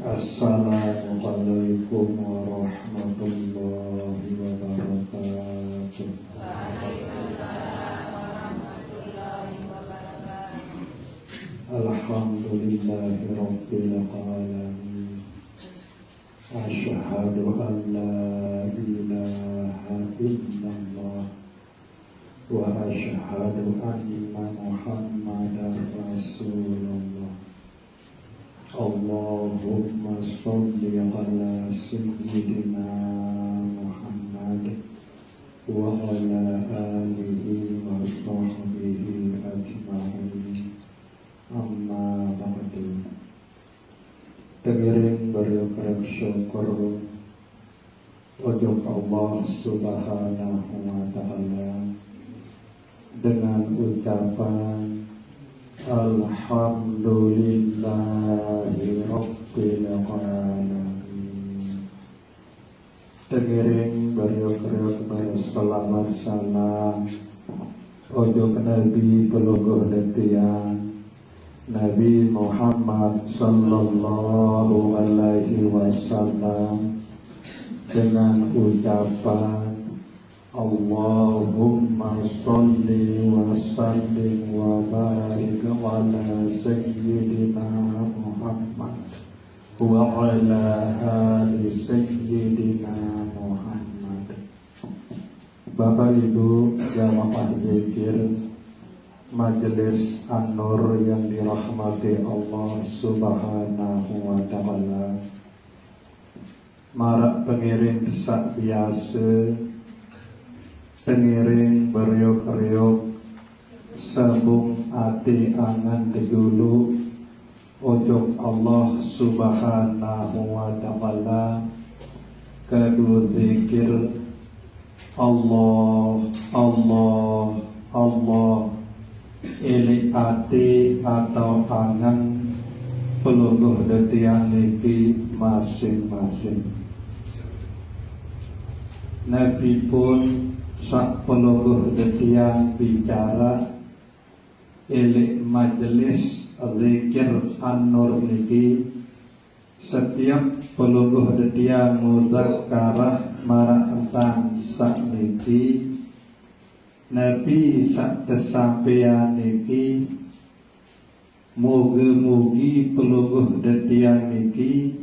Assalamualaikum warahmatullahi wabarakatuh. Alhamdulillahi rabbil alamin. Asyhadu an la ilaha illallah wa asyhadu anna Muhammadar Rasulullah. Allahumma sholli ala sayyidina Muhammad wa ala alihi wa sahbihi ajma'in. Amma ba'du. Demiring beryokrek syukur untuk Allah subhanahu wa ta'ala dengan ucapan Alhamdulillahi Rabbil Alamin. Demiring beryokrek berselawat salam untuk Nabi pelungguh detian Nabi Muhammad sallallahu alaihi wasallam dengan ucapan Allahumma sholli wa sallim wa barik ala sayyidina Muhammad wa ala ali sayyidina Muhammad. Bapak Ibu jamaah zikir Majelis An-Nur yang dirahmati Allah subhanahu wa ta'ala, marak pengiring sak biasa, pengiring beryok-ryok, sabung ati angan kedulu ujung Allah subhanahu wa ta'ala, kedua zikir Allah, Allah, Allah, ili ati atau angan pelungguh detian niki masing-masing. Nabi pun sak pelungguh detian bicara ili majelis zikir An-Nur niki, setiap pelungguh detian mudzakarah marang tentang sak niki Nabi sak kesampean niki mugi-mugi pelungguh detian niki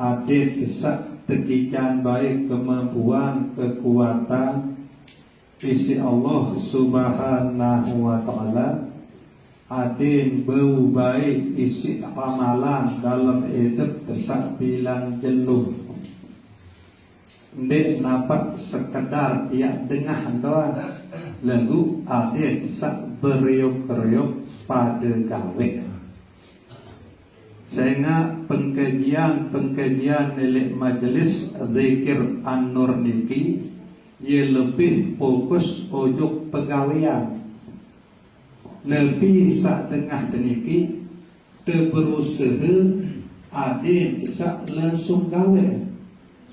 ade sak tekikan baik kemampuan kekuatan isi Allah subhanahu wa ta'ala, ade bau baik isi amalan dalam hidup sak bilang jeluh. Ndek napak sekedar tiak dengah doang lagu adik sak beriuk-riuk pada gawe. Sehingga pengkajian milik majelis zikir An-Nur niki ia lebih fokus ujuk pegawaian. Lebih sak tengah niki berusaha adik sak langsung gawe.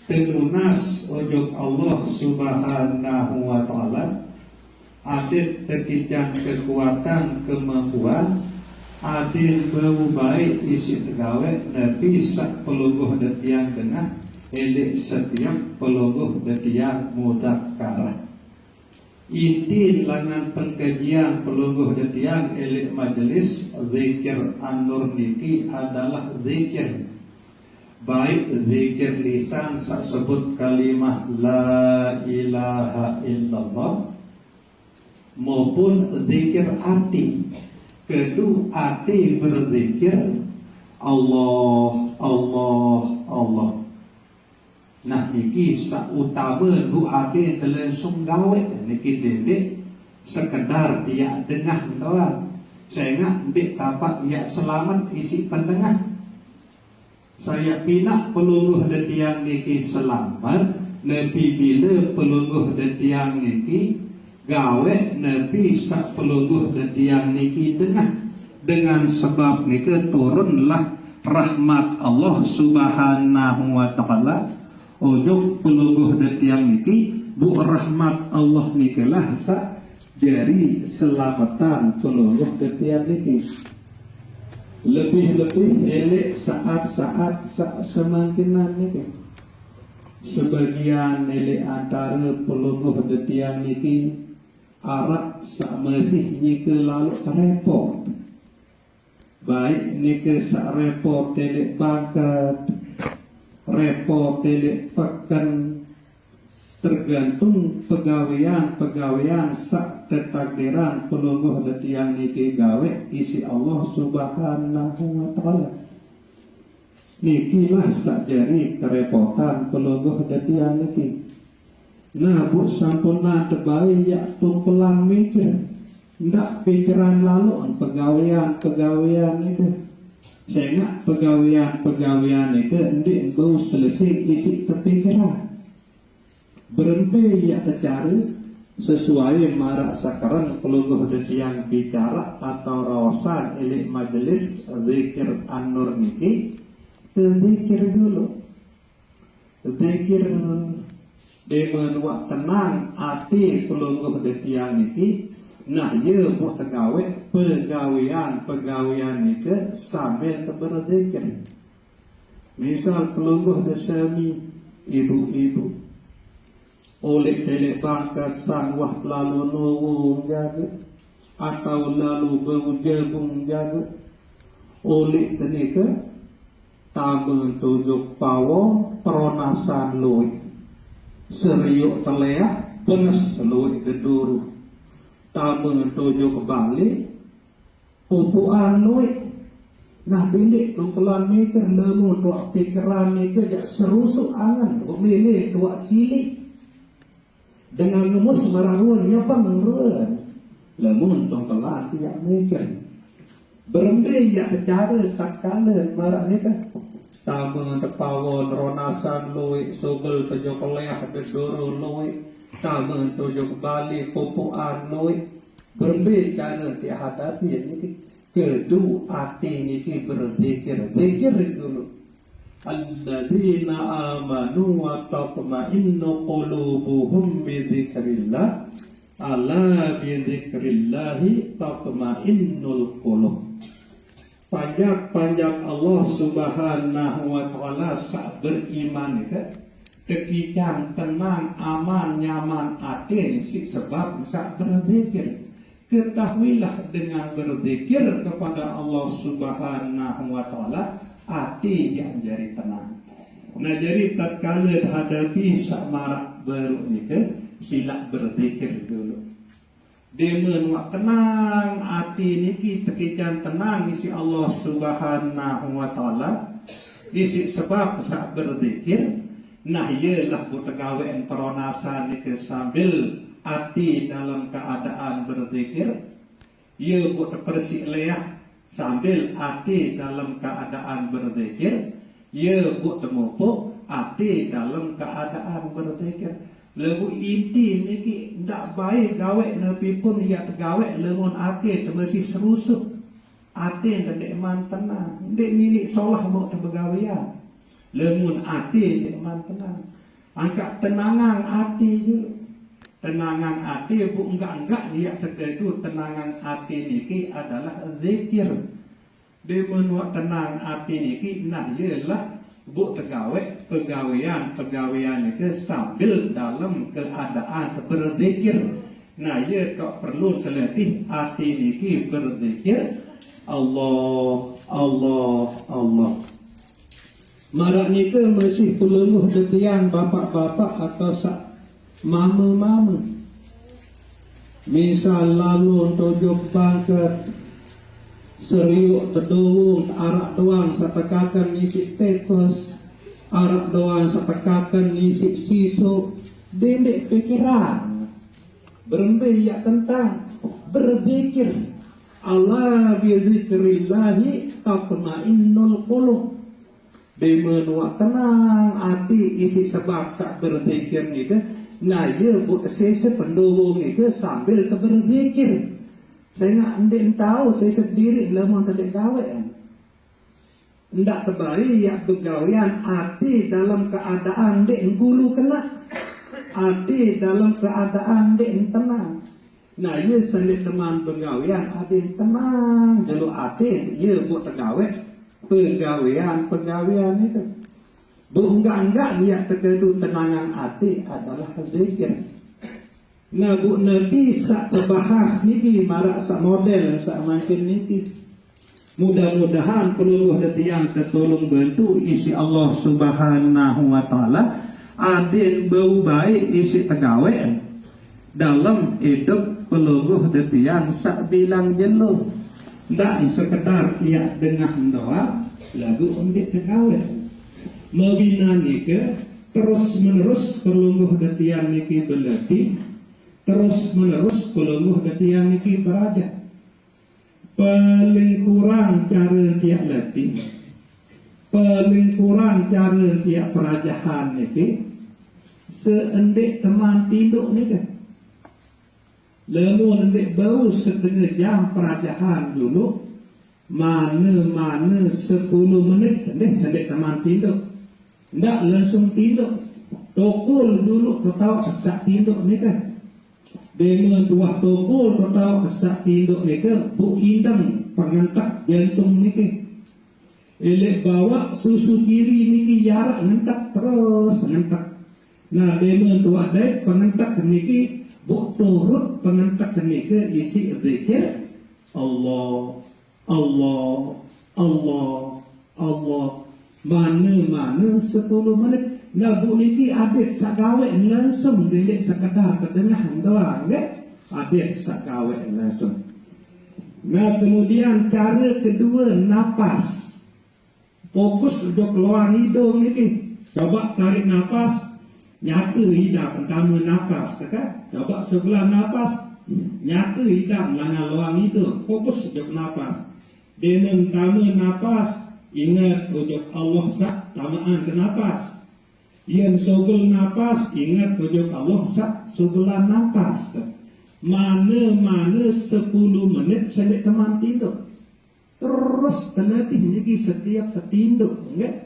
Telunas ujuk Allah subhanahu wa ta'ala, adit tekijan kekuatan kemampuan, adit bau baik isi tegawe, nabi sak pelungguh detian tengah, elik setiap pelungguh detian mudzakarah. Inti langan pengkajian pelungguh detian elik majelis zikir An-Nur niki adalah zikir baik zikir lisan sak sebut kalimah la ilaha illallah maupun zikir hati. Kedua hati berzikir Allah, Allah, Allah. Nah niki sak utama du hati langsung gawe niki dede sekedar tiak dengah doang. Sehingga dik tapak ya selamat isi pendengah. Saya pinak pelungguh detiang niki selamat, lebih bila pelungguh detiang niki gawe nabi sak pelungguh detiang niki tengah. Dengan sebab niki turunlah rahmat Allah subhanahu wa ta'ala ujuk pelungguh detiang niki, bu rahmat Allah niki lah sak dari selamatan pelungguh detiang niki. Lebih-lebih elek saat-saat semakinan niki. Sebagian elek antara pelunguh detiang niki arak sak masih niki lalu terepot. Baik niki sak repot elek bakat, repot elek pekan, tergantung pegawaian sak ketakdiran pelungguh detiang niki gawe isi Allah Subhanahu wa ta'ala. Nikilah sak jari kerepotan pelungguh detiang niki. Nah bu sampuna tebai yak tumpelang mikir, ndak pikiran lalu pegawaian itu. Sehingga pegawaian itu ndik bau selesai isi terpikiran. Berhenti ya cari sesuai marak sakaran pelungguh detiang bicara atau rawasan ilik majelis zikir an-nur niki. Zikir dulu dengan wak tenang hati pelungguh detiang niki. Nah ye buat pegawaian niki sambil berzikir. Misal pelungguh desami ibu-ibu oleh telek bangkat sang wah lalu nowong jaga atau lalu berjabung jaga oleh tenika tamu tujuk pawo peronasan lui seriuk teleah penes lui keduru tamu tujuk balik pupuan lui. Nah bilik tungkelan mikir lemu dua pikiran itu jak serusuk angan memilih dua silik dengan numus merahuannya pengruan lemun tongkelan tidak mikir berhenti ya cara tak kala marak ni kan tamu tepawon ronasan lui sugel tujuk leah bedoro lui tamu tujuk bali pupuan lui berhenti cara dihadapi ini kedua hati ini berzikir dulu. Alladzina amanu wa tatma'innu qulubuhum bi dzikrillah ala bi dzikrillahi tatma'innul qulub. Panjak Allah Subhanahu wa ta'ala sak beriman itu kekican tenang aman nyaman hati si sebab sak berzikir. Ketahuilah dengan berzikir kepada Allah Subhanahu wa ta'ala hati yang jadi tenang. Nah jadi tatkala hadapi sak marak baru ni sila berzikir dulu. Demen wak tenang hati niki tekican tenang isi Allah Subhanahu wa ta'ala isi sebab sak berzikir. Nah ialah butegawaan peronasan niki sambil hati dalam keadaan berzikir. Ia buat persik leah sambil hati dalam keadaan berzikir. Ia buat temupuk hati dalam keadaan berzikir. Lebu inti niki ndak baik gawe nepi pun ia gawe lemun hati terbersih serusuk. Hati ndek man tenang. Ndek milik solah mau begawian. Lemun hati ndek man tenang. Angkat tenangan hati dulu. Tenangan hati bu enggak dia itu tenangan hati niki adalah zikir. Dia menuak tenang hati niki nah ialah bu pegawaian itu sambil dalam keadaan berzikir. Nah ia kok perlu terlatih hati niki berzikir Allah. Marak nika masih peluluh detiang bapak-bapak atau mama. Misal lalu tujuk bangkat seriuk tedung arak doang satekakan isi tepes arak doang satekakan isi sisu dendek pikiran berhenti ya tentang berzikir Allah bizikrillahi tatma'innul qulub. Dimenua tenang hati isi sebab sak berzikir ni ke. Nah ia buat saya pendorong ni ke sambil berzikir. Saya nak tahu saya sendiri lemah tak gawe. Ndak terbaik ya begawian hati dalam keadaan dek bulu kena. Hati dalam keadaan dek tenang. Nah, ia sendiri teman penggawean ada tenang kalau ada ia buat tegawai penggawean itu. Enggak dia terkedu tenangan hati adalah zikir. Nah, bu Nabi sak terbahas niki marak sak model sak makin niki. Mudah-mudahan peluluh yang tertolong bantu isi Allah Subhanahu wa taala adil bau baik isi tegawai dalam hidup peluluh yang sak bilang jeluh. Ndak sekedar ia dengar doa lagu undik tegawai. Membina niki terus menerus pelungguh detian niki berlatih, terus menerus pelungguh detian niki beraja. Paling kurang cara dia latih, paling kurang cara dia perajahan niki seendik teman tinduk niki. Lemun endik bau setengah jam perajahan dulu, mana 10 menit deh seendik teman tinduk. Ndak langsung tinduk, tokul dulu kau tahu kesak tinduk ni kan. Dengan dua tokul kau tahu kesak tinduk ni kan, bu indang pengentak jantung ni kan. Elek bawa susu kiri ni kan jarak ngentak terus ngentak. Nah dengan dua dek pengentak ni kan, bu turut pengentak ni kan isi zikir Allah, Allah, Allah, Allah. Mana 10 menit. Nah bu niki adik sak gawe langsung delik sekedar kedengahan doang ke? Adik sak gawe langsung. Nah kemudian cara kedua napas. Fokus untuk keluar hidung niki. Coba tarik napas, nyata hidap pertama napas, kan? Coba sebelah napas, nyata hidap langan luar hidung. Fokus untuk napas. Dengan pertama napas ingat ujuk Allah sak tamaan ke napas. Yang sobel napas ingat ujuk Allah sak sebelah napas. Mana 10 menit saya teman tinduk. Terus terlatih lagi setiap tertinduk, enggak?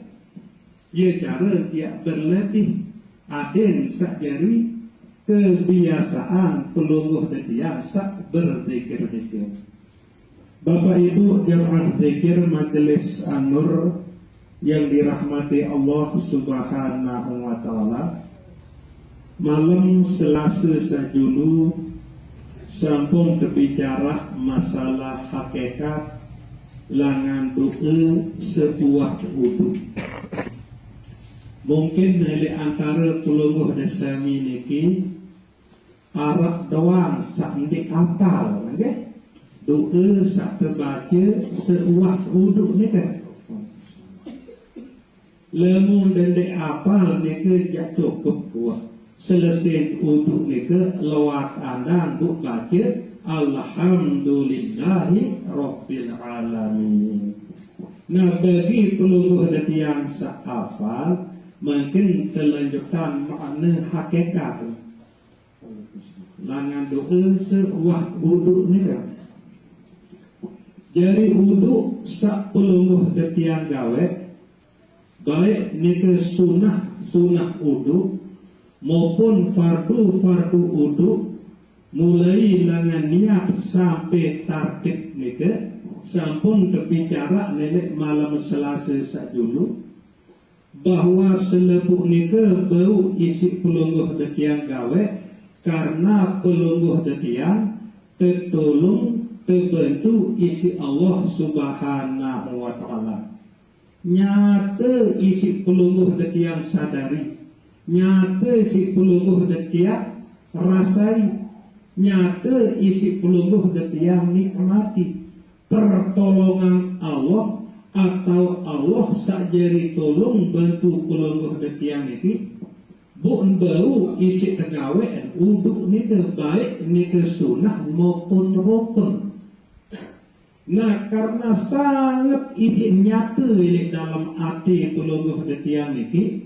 Ya cara dia berlatih aden sak jari kebiasaan pelungguh dia sak berzikir-zikir. Bapak Ibu jemaah zikir Majelis An-Nur yang dirahmati Allah Subhanahu wa taala. Malam Selasa sajulu sampung berbicara masalah hakikat langan doa sebuah wudu. Mungkin dari antara pelungguh desami niki Arab doang sampai apal, okay? Doa sak terbaca seuah wudu ni kan. Lemun dendek apal ni ke jak cukup kuat. Selesai wudu ni ke lawat anda untuk baca Alhamdulillahi Rabbil Alamin. Nah bagi pelungguh yang sak hafal mungkin kelanjutan makna hakikat langan doa seuah wudu ni kan. Jadi wudu sak pelungguh detiang gawe baik ni ke sunnah wudu maupun fardu wudu mulai dengan niat sampai tartib ni ke sampun terbicara nenek malam Selasa sajulu bahwa selebuk ni ke bau isi pelungguh detiang gawe karena pelungguh detiang tertolong terbantu isi Allah Subhanahu wa taala. Nyata isi pelungguh detiang sadari, nyata isi pelungguh detiang rasai, nyata isi pelungguh detiang nikmati pertolongan Allah atau Allah sakjari tolong bantu pelungguh detiang ini. Bukan bau isi tegawai wudu ni ke baik ni ke sunnah maupun rukun. Nah karena sangat isi nyata dalam hati pelungguh detiang ini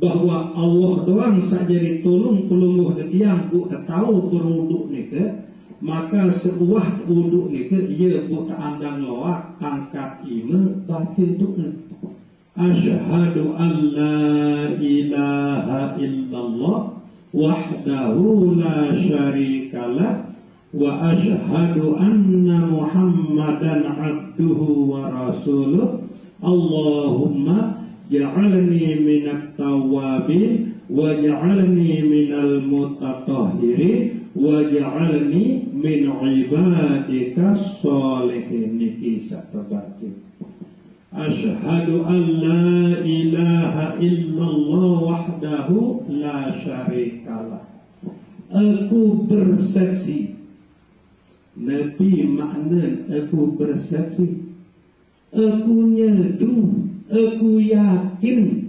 bahwa Allah doang saja ditolong pelungguh detiang bu tahu berwudu ni ke, maka seuah wudu ni ke ia bu andang loak angkat ima baca doa. Asyhadu an la ilaha illallah wahdahu la syarikalah wa asyhadu anna Muhammadan abduhu wa rasuluh. Allahumma ja'alni minat tawabin wa ja'alni minal mutatahhirin wa ja'alni min ibadika sholihin. Niki satabati asyhadu an la ilaha illallah wahdahu la syarikalah. Aku bersaksi, Nabi makna aku bersaksi, aku nyedu, aku yakin.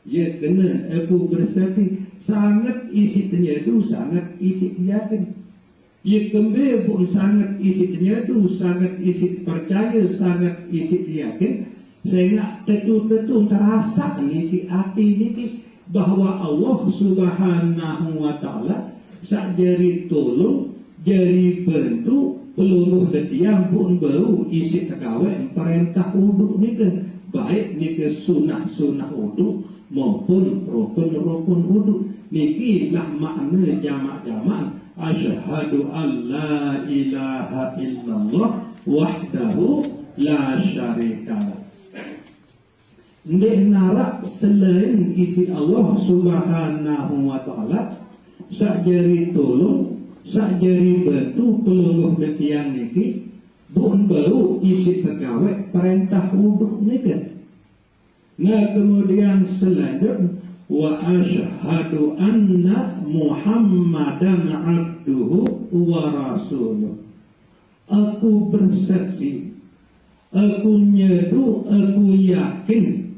Ya kena aku bersaksi, sangat isi ternyadu, sangat isi yakin. Ya kembali pun sangat isi ternyadu, sangat isi percaya, sangat isi yakin. Sehingga tentu-tentu terasa isi hati ini bahwa Allah Subhanahu wa Ta'ala sak jari tolong, jari bantu, peluruh detiang pun baru isi tegawai perintah uduk nika, baik nika sunah-sunah uduk maupun rukun-rukun uduk. Niki lah makna jamak-jamak asyhadu an la ilaha illallah wahdahu la syarikalah. Ndek narak selain isi Allah Subhanahu wa Ta'ala sak jari tolong, sak jari bantu peluluh detiang niki bun baru isi pegawai perintah uduk nika. Nah kemudian selanjutnya wa asyhadu anna Muhammadan abduhu wa rasuluh. Aku bersaksi, aku nyedu, aku yakin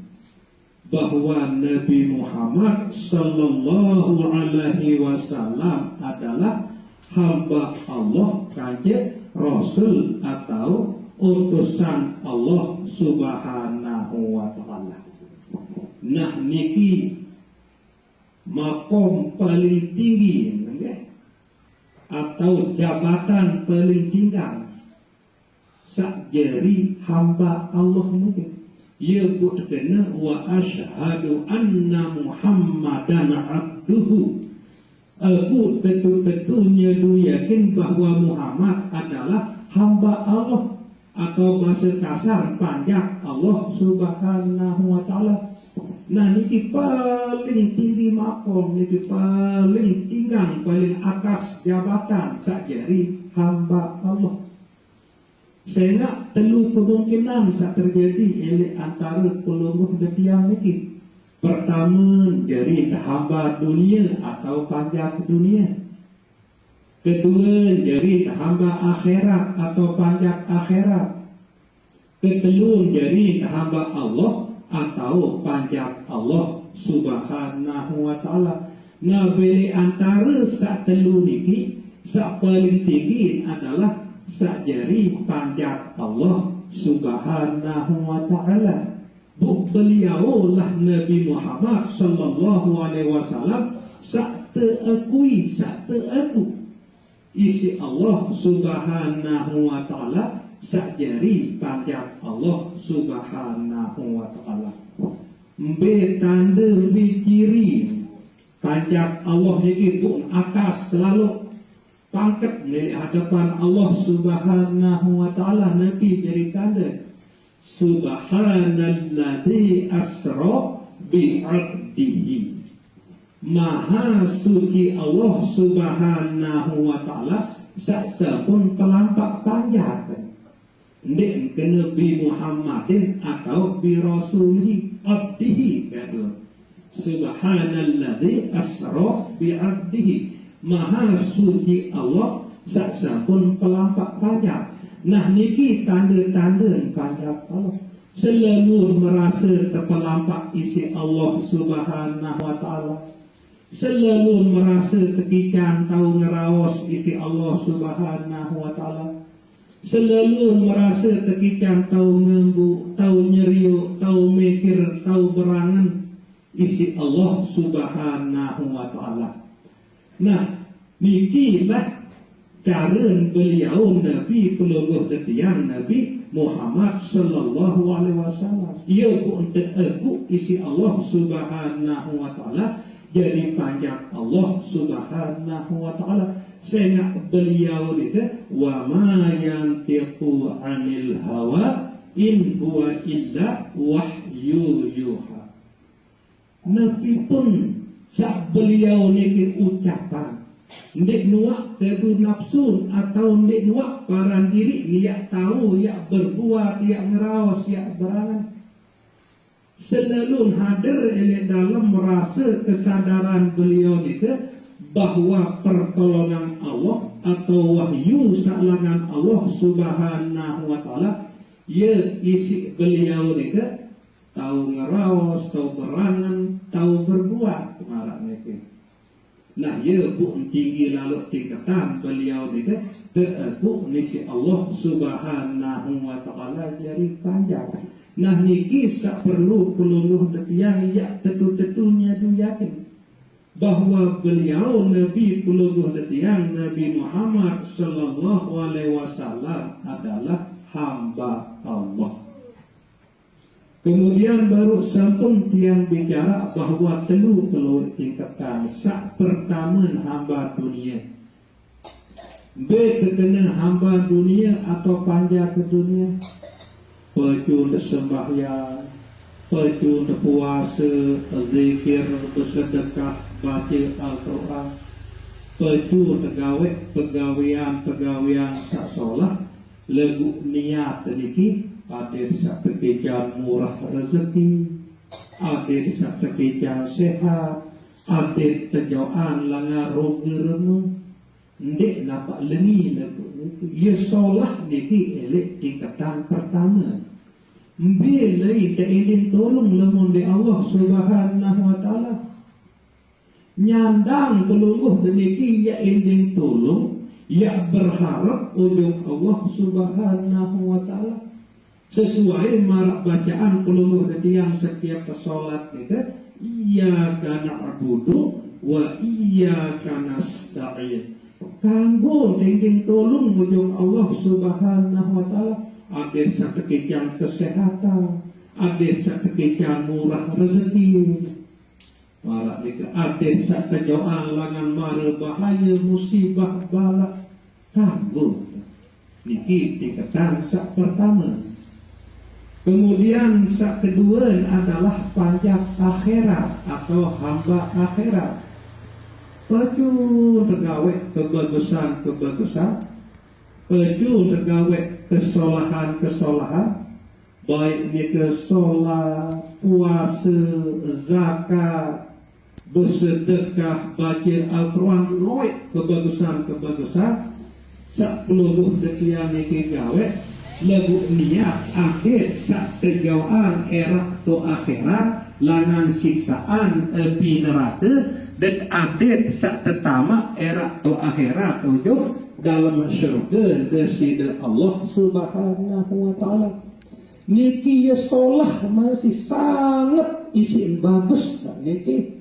bahwa Nabi Muhammad sallallahu alaihi wasallam adalah hamba Allah, kajek Rasul atau utusan Allah Subhanahu wa Ta'ala. Nah niki makom paling tinggi atau jabatan paling tinggi sak jari hamba Allah niki. Ya buktinya wa asyhadu anna Muhammadan abduhu. Aku tentu-tentunya yakin bahwa Muhammad adalah hamba Allah, atau bahasa kasar panjang Allah Subhanahu wa Ta'ala. Nah ini paling tinggi makom, ini paling tinggi, paling atas jabatan sakjari hamba Allah. Sehingga telu kemungkinan sak terjadi oleh antara peluluh detiang ini. Pertama dari hamba dunia atau pajak dunia. Kedua dari hamba akhirat atau pajak akhirat. Ketelu dari hamba Allah atau pajak Allah Subhanahu wa Ta'ala. Nah beli antara sak telu niki sak paling tinggi adalah sakjari pajak Allah Subhanahu wa Ta'ala. Beliau lah Nabi Muhammad sallallahu alaihi wasallam sak teakui, sak teaku isi Allah Subhanahu wa Ta'ala sakjari pajak Allah Subhanahu wa Ta'ala. Be tanda be ciri pajak Allah ini pun atas selalu pangkat di hadapan Allah Subhanahu wa Ta'ala. Nabi jadi tanda Subhanalladzi asra bi'abdihi. Maha suci Allah Subhanahu wa Ta'ala saksa pun pelampak panjang. Nek kena bi Muhammadin atau bi Rasulihi abdihi kata. Subhanalladzi asra bi'abdihi. Maha suci Allah saksa pun pelampak panjang. Nah niki tanda-tanda pajak Allah. Selalu merasa terpelampak isi Allah Subhanahu wa Ta'ala. Selalu merasa kekikan tahu ngerawas isi Allah Subhanahu wa Ta'ala. Selalu merasa kekikan tahu ngembu, tahu nyeriuk, tahu mikir, tahu berangan isi Allah Subhanahu wa Ta'ala. Nah nikilah cara beliau Nabi peluluh detiang Nabi Muhammad sallallahu alaihi wasallam. Ia pun teaku isi Allah Subhanahu wa Ta'ala jadi panjang Allah Subhanahu wa Ta'ala Sehingga beliau itu wa ma yantiqu 'anil hawa in huwa illa wahyu yuha. Meskipun sak beliau ni ucapan ndek nuak kebu nafsu atau ndek nuak paran diri niat tahu ya berbuat ya ngeraos ya berangan selalu hadir dalam merasa kesadaran beliau itu bahwa pertolongan Allah atau wahyu salangan Allah subhanahu wa ta'ala ya isi beliau itu tahu ngeraos, tahu berangan, tahu berbuat marah itu. Nah ya bu tinggi lalu tingkatan beliau itu bu nisi Allah subhanahu wa ta'ala jari panjang. Nah niki sak perlu peluluh yang ya tetu-tetunya tu yakin bahwa beliau Nabi peluluh yang Nabi Muhammad sallallahu alaihi wasallam adalah hamba Allah. Kemudian baru sampun tiang bicara bahwa telu tingkatan. Sak pertama hamba dunia. B terkena hamba dunia atau panja ke dunia. Peju sembahyang, peju puasa, zikir, bersedekah, baca Al-Quran, peju pegawaian sak solah, lagu niat niki ada sak pekerjaan murah rezeki, ada sak pekerjaan sehat, ada terjauhan langar rogi remu, ndek nampak lengi lagu itu. Ya solah niki elek tingkatan pertama. Bila ita ingin tolong lemun di Allah subhanahu wa ta'ala. Nyandang peluluh demikian ya ingin tolong, ya berharap ujung Allah subhanahu wa ta'ala. Sesuai marak bacaan peluluh yang setiap solat kita, iyyaka na'budu wa iyyaka nasta'in. Kanggo ingin tolong ujung Allah subhanahu wa ta'ala. Ada satu kekian kesehatan, ada satu kekian murah rezeki, ada satu kejauhan langan mara bahaya musibah balak kanggo. Niki tingkatan sak pertama. Kemudian sak kedua adalah pajak akhirat atau hamba akhirat. Peju tergawe kebagusan, peju tergawe kesolahan, baik ni kesolat, puasa, zakat, bersedekah, baca Al-Quran, loik kebagusan, sak peluluh dekian ni gawe, lagu niat akhir sak kejauhan erak tu akhirat, langan siksaan api neraka, dan akhir sak tertamak erak tu akhirat ujung dalam syurga desida Allah subhanahu wa ta'ala. Niki ya solah masih sangat isi bagus tak niki.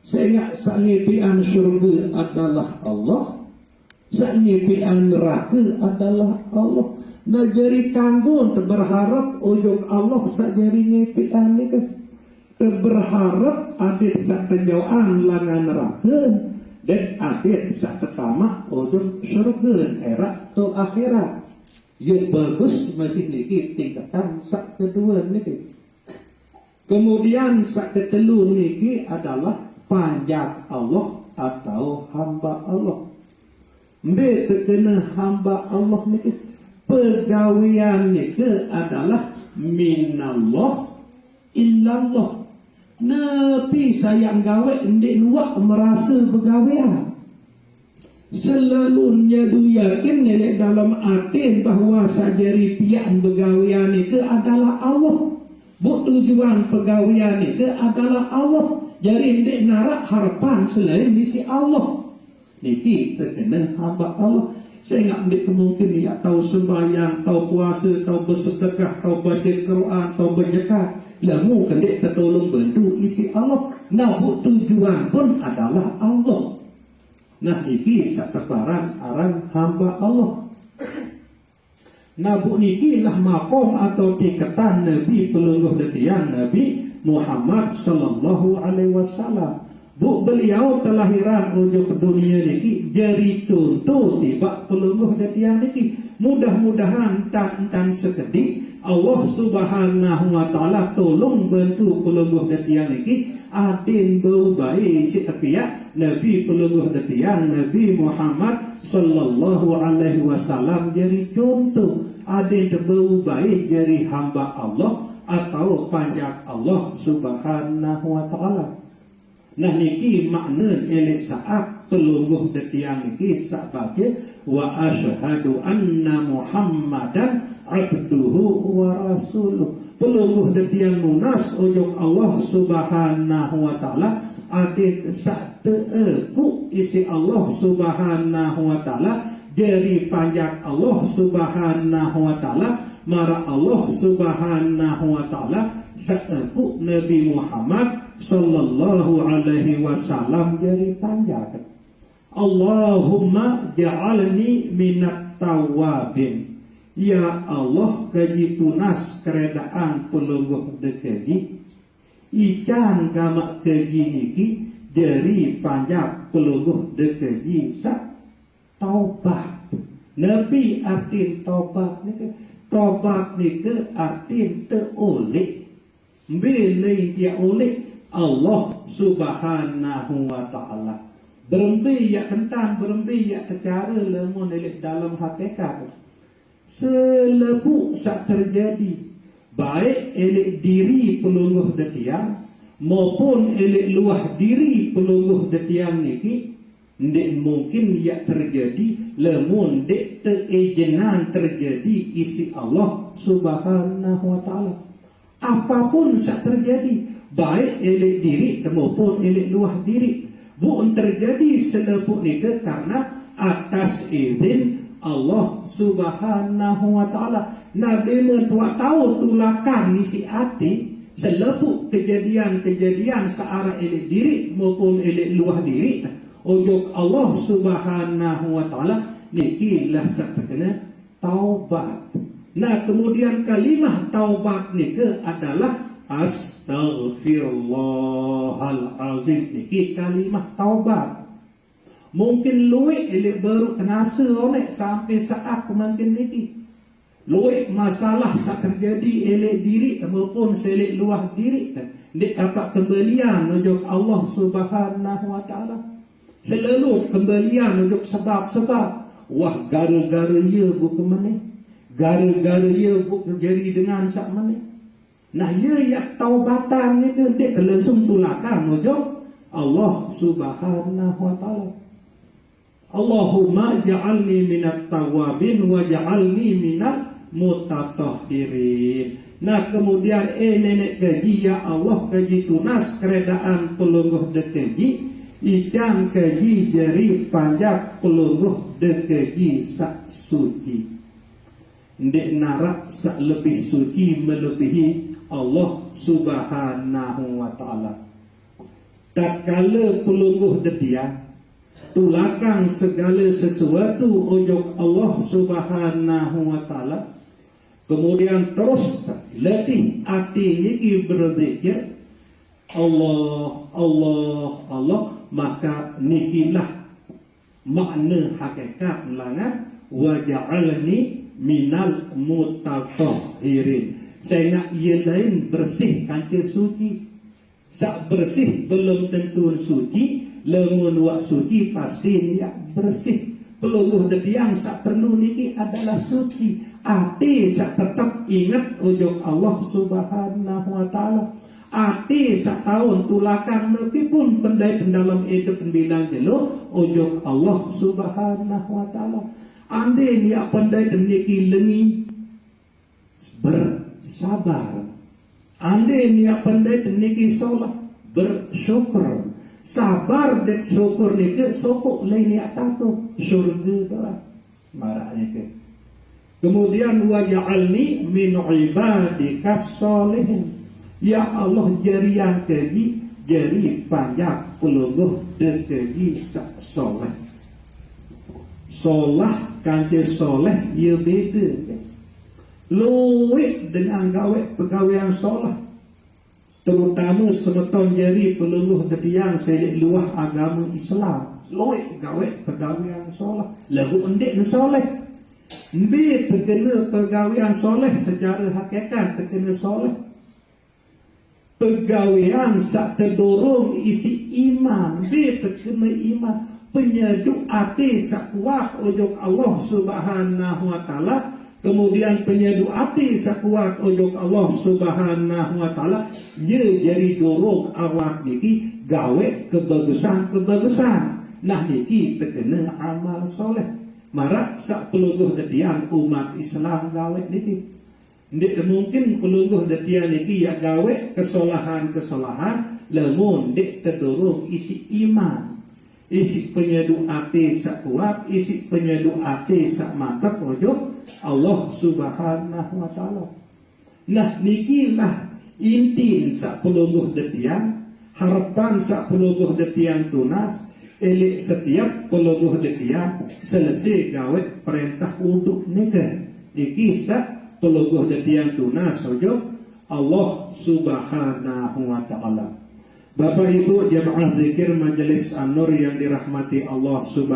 Sehingga sangipian syurga adalah Allah, sangipian neraka adalah Allah. Najari kanggo berharap ujung Allah sajari ngipian niki. Berharap adik sak kejauhan langan neraka dan adik sak pertama ujung syurga erak tu akhirat. Ya bagus masih niki tingkatan sak kedua niki. Kemudian sak ketelu niki adalah pajak Allah atau hamba Allah. Mbe terkena hamba Allah niki pegawaian niki adalah minallah illallah. Nabi sayang gawe ndik luak merasa pegawaian. Selalunya du yakin nenek dalam atin bahwa sajari pian pegawaian itu adalah Allah. Bu tujuan pegawaian itu adalah Allah. Jadi ndik narak harapan selain di si Allah. Niki terkena hamba Allah. Saya ndik mungkin dia tahu sembahyang, tahu puasa, tahu bersedekah, tahu baca Quran, tahu berzakat. Lamu kendek tertolong bantu isi Allah. Nah tujuan pun adalah Allah. Nah iki sateparan aran hamba Allah. Nah niki lah makom atau tingkatan Nabi peluluh detian Nabi Muhammad sallallahu alaihi wasallam. Bu beliau telahiran ujuk dunia niki jari contoh tiba pelungguh datiang niki. Mudah-mudahan tan sekedik Allah Subhanahu wa taala tolong bantu pelungguh datiang niki adin bau baik si apiak Nabi pelungguh datiang Nabi Muhammad sallallahu alaihi wasallam jadi contoh adin bau baik dari hamba Allah atau panjang Allah Subhanahu wa taala. Nah niki makna elek saat pelungguh detiang niki sebagai wa asyhadu anna Muhammadan abduhu wa rasuluh. Pelungguh detiang nunas ujung Allah Subhanahu wa taala adit sateku isi Allah Subhanahu wa taala dari panjang Allah Subhanahu wa taala mara Allah Subhanahu wa taala saeku Nabi Muhammad sallallahu alaihi wasallam dari panjang. Allahumma ja'alni minat tawabin. Ya Allah kaji tunas keredaan pelungguh dekedi ican gamak kaji niki dari panjang pelungguh dekedi sa taubat. Nabi arti taubat niki taubat niki arti teoleh bilai dia oleh Allah Subhanahu wa taala. Berhenti ya kentan, berhenti ya cara lemun elek dalam hakikat. Selepu sak terjadi baik elek diri pelungguh detiang maupun elek luah diri pelungguh detiang niki ndek mungkin ya terjadi lemun dek teejenan terjadi isi Allah Subhanahu wa taala. Apapun sak terjadi baik elek diri maupun elek luah diri bukan terjadi selepuk nika karena atas izin Allah Subhanahu wa taala. Nabi mentua tahu tulakan isi hati selepuk kejadian-kejadian searah elek diri maupun elek luah diri ujuk Allah Subhanahu wa taala niki lah sak terkena taubat. Nah kemudian kalimah taubat nika adalah Astaghfirullahalazim. Niki kalimah taubat. Mungkin luik elek baru kenasa onek sampai saat pemangkin niki. Luik masalah tak terjadi elek diri maupun selek luah diri. Dik dapat kembalian menunjuk Allah Subhanahu wa taala. Selalu kembalian menunjuk sebab-sebab. Wah gara-gara ia bukan mana. Gara-gara ia bukan jadi dengan sak mana. Nah ia yang taubatan ni ke dek langsung tulakan mojok Allah Subhanahu wa taala. Allahumma ja'alni minat tawabin wa ja'alni minat mutatahhirin. Nah kemudian nenek kaji ya Allah kaji tunas keredaan pelungguh dekeji ikan kaji jari panjak pelungguh dekeji sak suci. Ndek narak sak lebih suci melebihi Allah Subhanahu wa taala. Tatkala pelungguh detiang tulakan segala sesuatu ujung Allah Subhanahu wa taala, kemudian terus letih hati niki berzikir Allah Allah Allah, maka nikilah makna hakikat langan wa ja'alni minal mutatahhirin. Saya nak ia lain bersih kanca suci. Sak bersih belum tentu suci. Lemun wak suci pasti niat bersih. Pelungguh detiang sak perlu niki adalah suci. Hati sak tetap ingat ujung Allah Subhanahu wa taala. Hati sak tahun tulakan meskipun pendai pendalam hidup penbilang jelo ujung Allah Subhanahu wa taala. Andai niat pandai niki lengi bersabar. Andai niat pandai niki solat bersyukur. Sabar dan syukur niki sokok lain niat takut syurga dah maraknya ke. Kemudian waj'alni min ibadikas sholihin. Ya Allah jarian keji jari panjang pelungguh dan keji soleh. Solah kanca soleh ia beda. Luwik dengan gawe pegawaian solah. terutama semeton jari peluluh ketiang selik luah agama Islam loik gawe pegawaian soleh lagu endek soleh Mbi terkena pegawaian soleh secara hakikat terkena soleh. Pegawaian sak terdorong isi iman, Mbi terkena iman. Penyeduk hati sak kuat ujung Allah Subhanahu wa taala, kemudian penyeduk hati sak kuat ujung Allah Subhanahu wa taala, dia jadi dorong awak niki gawe kebagusan. Nah niki terkena amal soleh. Marak sak pelungguh detian umat Islam gawe niki. Ndik mungkin pelungguh detian niki ya gawe kesalahan lamun ndik terdorong isi iman. Isi penyeduh hati sak kuat, isi penyeduh hati sak mantap ojo Allah Subhanahu wa taala. Nah niki lah inti sak pelungguh detian, harapan sak pelungguh detian tunas. Elik setiap pelungguh detian selesai gawe perintah untuk nikah. Iki sak pelungguh detian tunas ojo Allah Subhanahu wa taala. Bapak Ibu jamaah zikir Majelis An-Nur yang dirahmati Allah Subhanahu